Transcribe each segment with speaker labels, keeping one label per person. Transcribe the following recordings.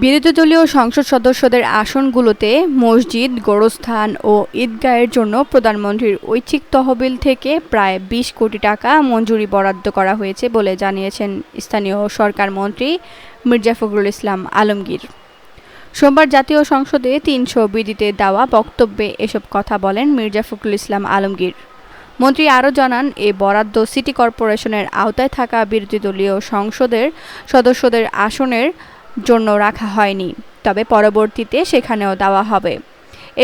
Speaker 1: বিরোধী দলীয় সংসদ সদস্যদের আসনগুলোতে মসজিদ, গোরস্থান ও ঈদগাহের জন্য প্রধানমন্ত্রীর ঐচ্ছিক তহবিল থেকে প্রায় ২০ কোটি টাকা মঞ্জুরি বরাদ্দ করা হয়েছে বলে জানিয়েছেন স্থানীয় সরকার মন্ত্রী মির্জা ফখরুল ইসলাম আলমগীর। সোমবার জাতীয় সংসদে ৩০০ বিধিতে দেওয়া বক্তব্যে এসব কথা বলেন মির্জা ফখরুল ইসলাম আলমগীর। মন্ত্রী আরও জানান, এ বরাদ্দ সিটি কর্পোরেশনের আওতায় থাকা বিরোধী দলীয় সংসদের সদস্যদের আসনের জন্য রাখা হয়নি, তবে পরবর্তীতে সেখানেও দেওয়া হবে।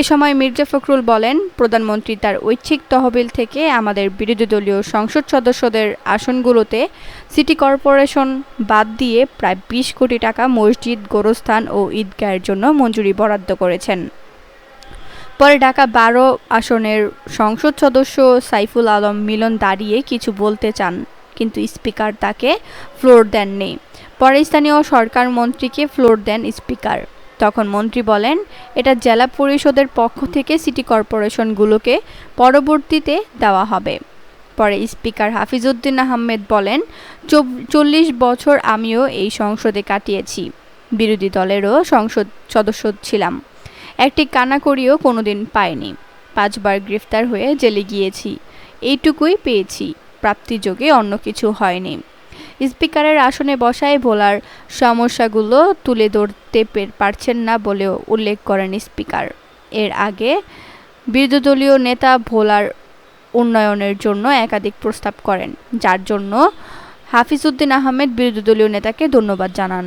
Speaker 1: এ সময় মির্জা ফখরুল বলেন, প্রধানমন্ত্রী তার ঐচ্ছিক তহবিল থেকে আমাদের বিরোধী দলীয় সংসদ সদস্যদের আসনগুলোতে সিটি কর্পোরেশন বাদ দিয়ে প্রায় ২০ কোটি টাকা মসজিদ, গোরস্থান ও ঈদগাহের জন্য মঞ্জুরি বরাদ্দ করেছেন। পরে ঢাকা ১২ আসনের সংসদ সদস্য সাইফুল আলম মিলন দাঁড়িয়ে কিছু বলতে চান, কিন্তু স্পিকার তাকে ফ্লোর দেননি। পরে স্থানীয় সরকার মন্ত্রীকে ফ্লোর দেন স্পিকার। তখন মন্ত্রী বলেন, এটা জেলা পরিষদের পক্ষ থেকে সিটি কর্পোরেশনগুলোকে পরবর্তীতে দেওয়া হবে। পরে স্পিকার হাফিজউদ্দিন আহমেদ বলেন, ৪০ বছর আমিও এই সংসদে কাটিয়েছি, বিরোধী দলেরও সংসদ সদস্য ছিলাম, একটি কানাকড়িও কোনোদিন পাইনি, ৫ বার গ্রেফতার হয়ে জেলে গিয়েছি, এইটুকুই পেয়েছি, প্রাপ্তিযোগে অন্য কিছু হয়নি। স্পিকারের আসনে বসায় ভোলার সমস্যাগুলো তুলে ধরতে পারছেন না বলেও উল্লেখ করেন স্পিকার। এর আগে বিরোধী দলীয় নেতা ভোলার উন্নয়নের জন্য একাধিক প্রস্তাব করেন, যার জন্য হাফিজউদ্দিন আহমেদ বিরোধী দলীয় নেতাকে ধন্যবাদ জানান।